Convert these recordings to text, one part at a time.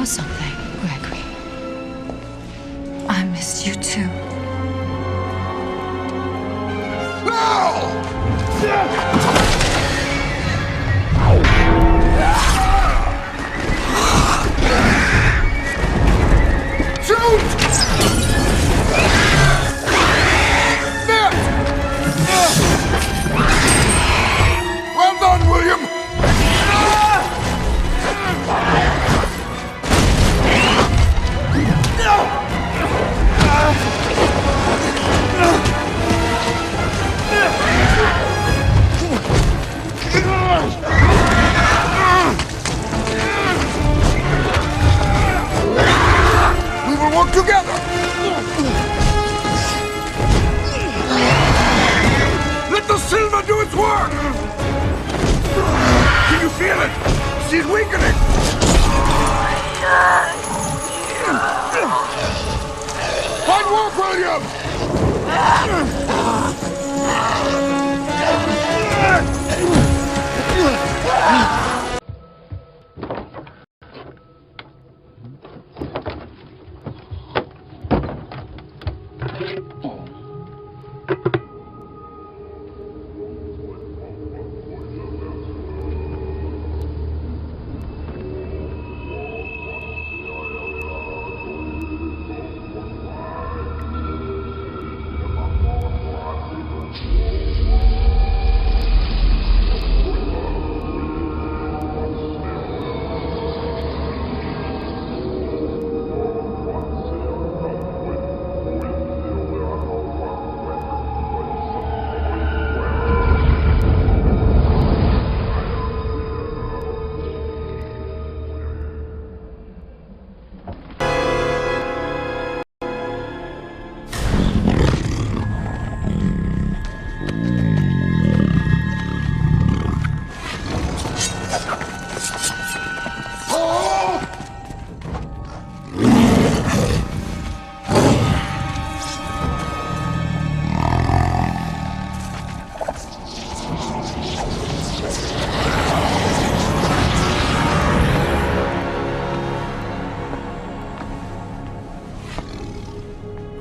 something, Gregory? I missed you too. Well done, William! We will work together! Let the silver do its work! Can you feel it? She's weakening! Fine work, William!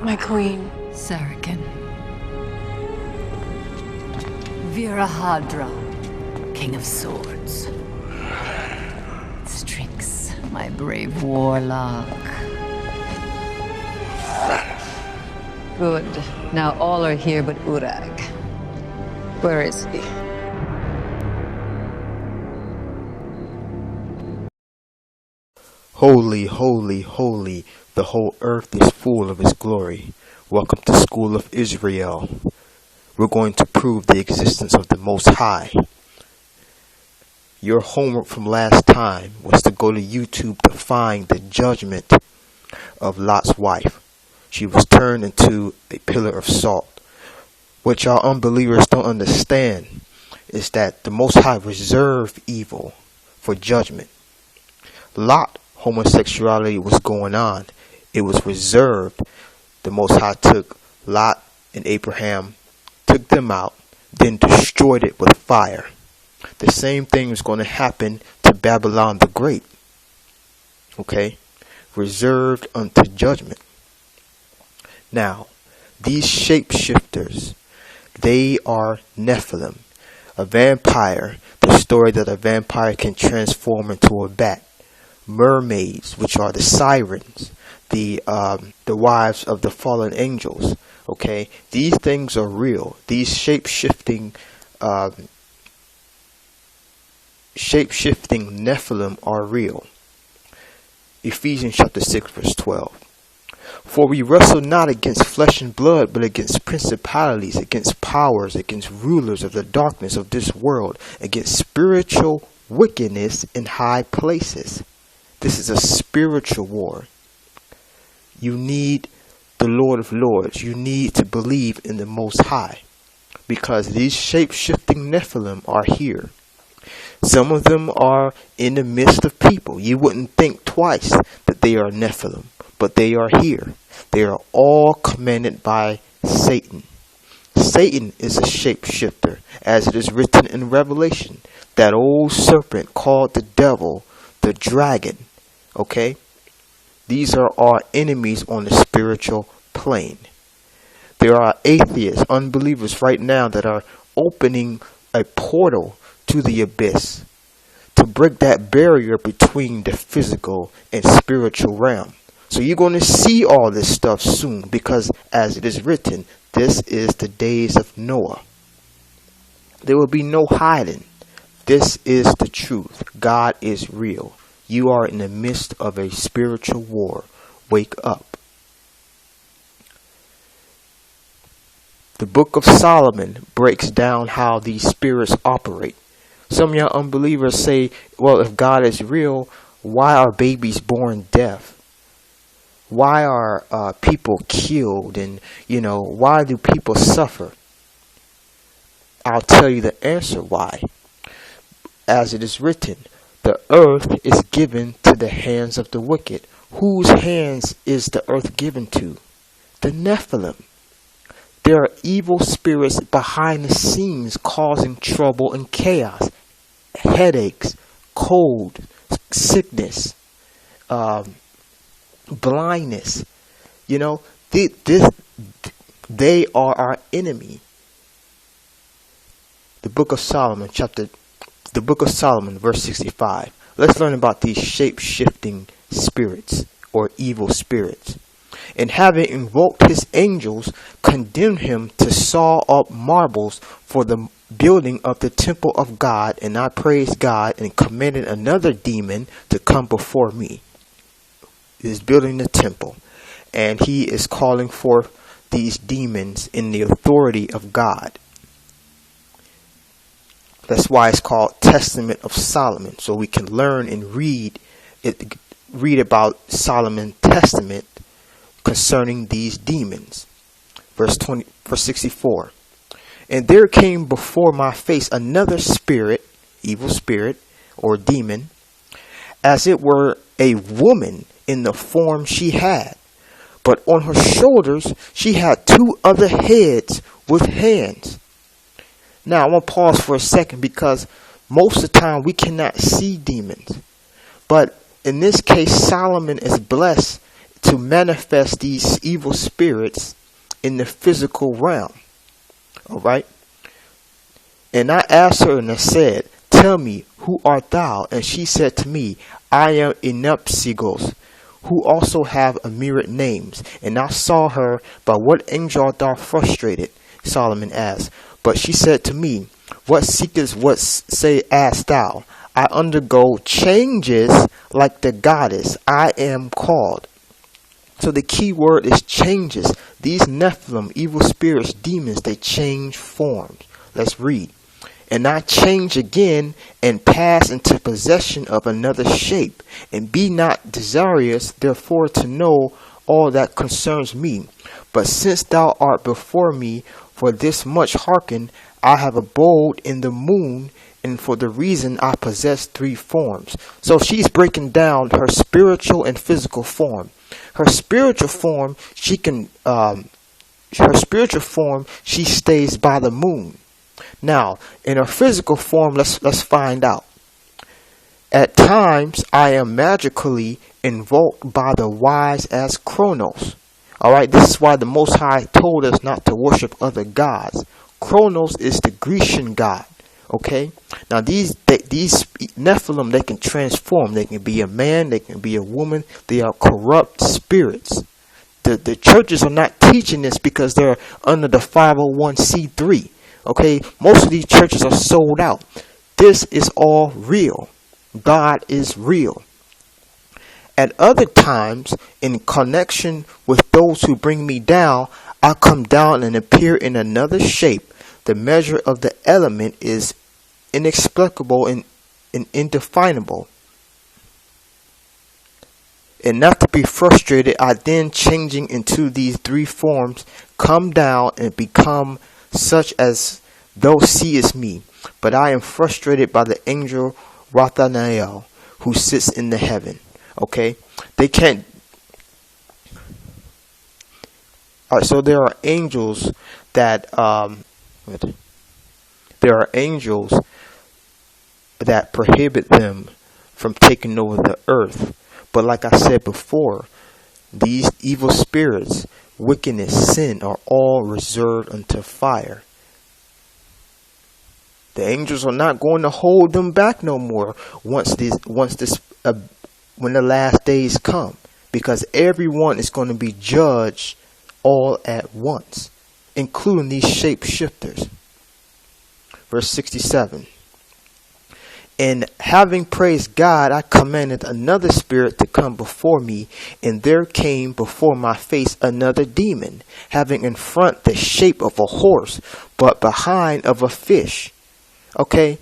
My queen. Saracen. Virahadra, King of Swords. Strix, my brave warlock. Good. Now all are here but Urag. Where is he? Holy, holy, holy, the whole earth is full of his glory. Welcome to School of Israel. We're going to prove the existence of the Most High. Your homework from last time was to go to YouTube to find the judgment of Lot's wife. She was turned into a pillar of salt. What y'all unbelievers don't understand is that the Most High reserved evil for judgment. Lot, homosexuality was going on. It was reserved. The Most High took Lot and Abraham, took them out, then destroyed it with fire. The same thing is going to happen to Babylon the Great. Okay? Reserved unto judgment. Now, these shapeshifters, they are Nephilim. A vampire, the story that a vampire can transform into a bat. Mermaids, which are the sirens, the wives of the fallen angels. Okay, these things are real. These shape-shifting Nephilim are real. Ephesians chapter 6 verse 12. For we wrestle not against flesh and blood, but against principalities, against powers, against rulers of the darkness of this world, against spiritual wickedness in high places. This is a spiritual war. You need the Lord of Lords. You need to believe in the Most High, because these shape-shifting Nephilim are here. Some of them are in the midst of people. You wouldn't think twice that they are Nephilim, but they are here. They are all commanded by Satan. Satan is a shapeshifter, as it is written in Revelation. That old serpent called the devil, the dragon. Okay? These are our enemies on the spiritual plane. There are atheists, unbelievers right now that are opening a portal to the abyss to break that barrier between the physical and spiritual realm. So you're going to see all this stuff soon, because as it is written, this is the days of Noah. There will be no hiding. This is the truth. God is real. You are in the midst of a spiritual war. Wake up. The book of Solomon breaks down how these spirits operate. Some of y'all unbelievers say, well, if God is real, why are babies born deaf? Why are people killed? And, why do people suffer? I'll tell you the answer why. As it is written, the earth is given to the hands of the wicked. Whose hands is the earth given to? The Nephilim. There are evil spirits behind the scenes causing trouble and chaos, headaches, cold, sickness, blindness. They are our enemy. The book of Solomon, verse 65. Let's learn about these shape-shifting spirits or evil spirits. And having invoked his angels, condemned him to saw up marbles for the building of the temple of God. And I praised God and commanded another demon to come before me. He is building the temple. And he is calling forth these demons in the authority of God. That's why it's called Testament of Solomon. So we can learn and read about Solomon's testament concerning these demons. Verse 64. And there came before my face another spirit, evil spirit or demon, as it were a woman in the form she had. But on her shoulders she had two other heads with hands. Now I'm going to pause for a second, because most of the time we cannot see demons. But in this case, Solomon is blessed to manifest these evil spirits in the physical realm. Alright? And I asked her and I said, tell me, who art thou? And she said to me, I am Enupsigos, who also have a myriad names. And I saw her, by what angel art thou frustrated? Solomon asked. But she said to me, what seekest, what say asked thou? I undergo changes like the goddess I am called. So the key word is changes. These Nephilim, evil spirits, demons, they change forms. Let's read. And I change again and pass into possession of another shape. And be not desirous, therefore, to know all that concerns me. But since thou art before me, for this much hearken, I have abode in the moon, and for the reason I possess three forms. So she's breaking down her spiritual and physical form. Her spiritual form, she stays by the moon. Now, in her physical form, let's find out. At times, I am magically invoked by the wise as Kronos. Alright, this is why the Most High told us not to worship other gods. Kronos is the Grecian god. Okay? Now these Nephilim, they can transform. They can be a man, they can be a woman. They are corrupt spirits. The churches are not teaching this because they're under the 501c3. Okay? Most of these churches are sold out. This is all real. God is real. At other times, in connection with those who bring me down, I come down and appear in another shape. The measure of the element is inexplicable and indefinable. And not to be frustrated, I then, changing into these three forms, come down and become such as thou seest me. But I am frustrated by the angel Rathanael, who sits in the heaven. Okay, they can't. All right, so there are angels that prohibit them from taking over the earth. But like I said before, These evil spirits, wickedness, sin are all reserved unto fire. The angels are not going to hold them back no more when the last days come, because everyone is going to be judged all at once, including these shapeshifters. Verse 67. And having praised God, I commanded another spirit to come before me, and there came before my face another demon, having in front the shape of a horse, but behind of a fish. Okay,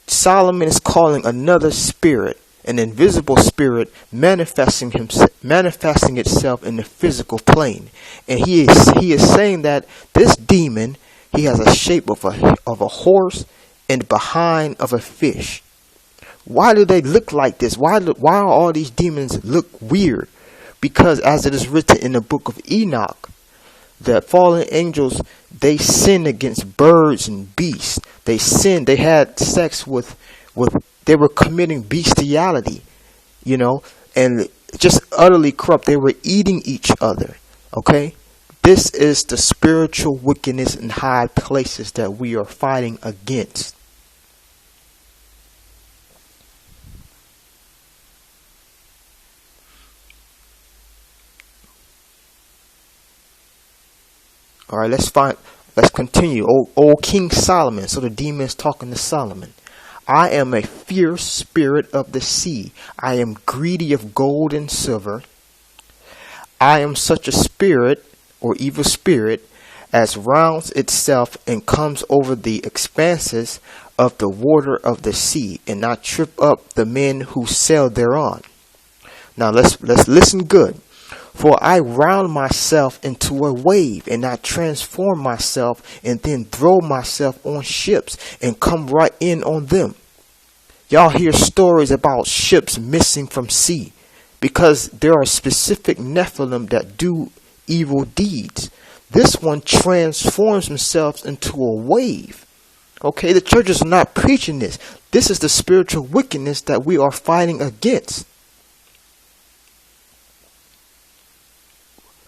Solomon is calling another spirit, an invisible spirit, manifesting itself in the physical plane, and he is saying that this demon, he has a shape of a horse and behind of a fish. Why do they look like this? Why are all these demons look weird? Because as it is written in the book of Enoch, the fallen angels, they sinned against birds and beasts. They sinned. They had sex with they were committing bestiality, and just utterly corrupt. They were eating each other. Okay? This is the spiritual wickedness in high places that we are fighting against. All right, let's continue. Old King Solomon. So the demon is talking to Solomon. I am a fierce spirit of the sea. I am greedy of gold and silver. I am such a spirit, or evil spirit, as rounds itself and comes over the expanses of the water of the sea, and I trip up the men who sail thereon. Now let's listen good. For I round myself into a wave, and I transform myself, and then throw myself on ships, and come right in on them. Y'all hear stories about ships missing from sea, because there are specific Nephilim that do evil deeds. This one transforms himself into a wave. Okay, the churches are not preaching this. This is the spiritual wickedness that we are fighting against.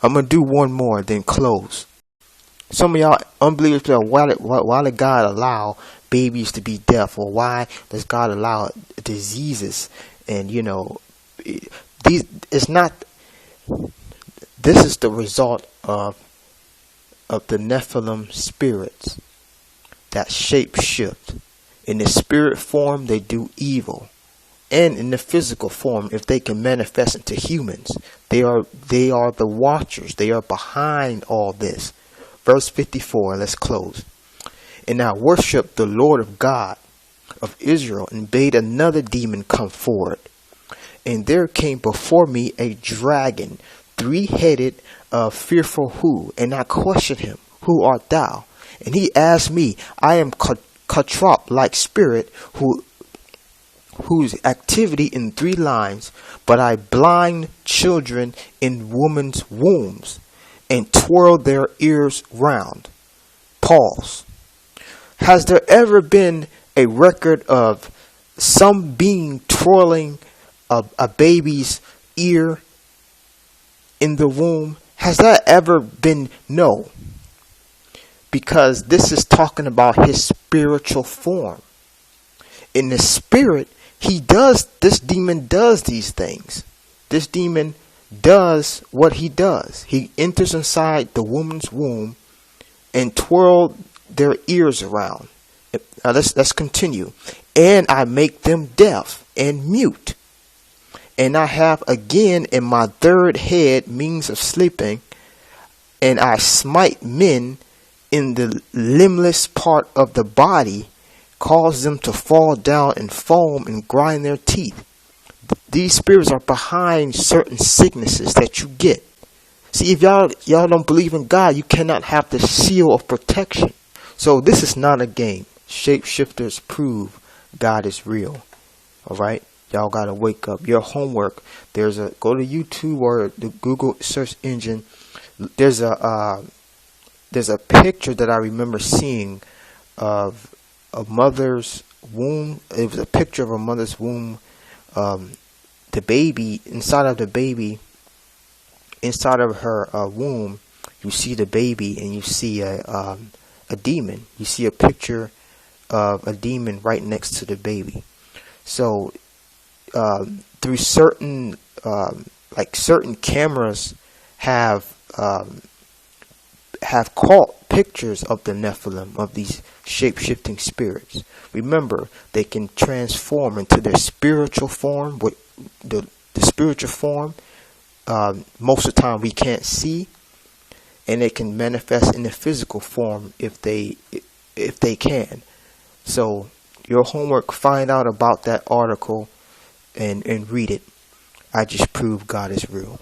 I'm going to do one more, then close. Some of y'all unbelievers say, why did God allow babies to be deaf? Or why does God allow diseases? And, this is the result of the Nephilim spirits that shape shift. In the spirit form, they do evil. And in the physical form, if they can manifest into humans, they are the watchers. They are behind all this. Verse 54, let's close. And I worshiped the Lord of God of Israel, and bade another demon come forward. And there came before me a dragon, 3-headed, fearful who. And I questioned him, who art thou? And he asked me, I am Katrop, like spirit, whose activity in 3 lines, but I blind children in women's wombs, and twirl their ears round. Pause. Has there ever been a record of some being twirling a baby's ear in the womb? Has that ever been? No. Because this is talking about his spiritual form. In the spirit, this demon does these things. This demon does what he does. He enters inside the woman's womb and twirl their ears around. Now let's continue. And I make them deaf and mute. And I have again in my 3rd head means of sleeping, and I smite men in the limbless part of the body, cause them to fall down and foam and grind their teeth. These spirits are behind certain sicknesses that you get. See, if y'all don't believe in God, you cannot have the seal of protection. So this is not a game. Shapeshifters prove God is real. All right, y'all gotta wake up. Your homework. Go to YouTube or the Google search engine. There's a picture that I remember seeing of a mother's womb. It was a picture of a mother's womb. The baby, inside of the baby, inside of her womb, you see the baby, and you see a demon. You see a picture of a demon right next to the baby. So through certain certain cameras have caught pictures of the Nephilim, of these shape-shifting spirits. Remember, they can transform into their spiritual form. What the spiritual form, most of the time we can't see, and they can manifest in the physical form if they can. So your homework, find out about that article and read it. I just proved God is real.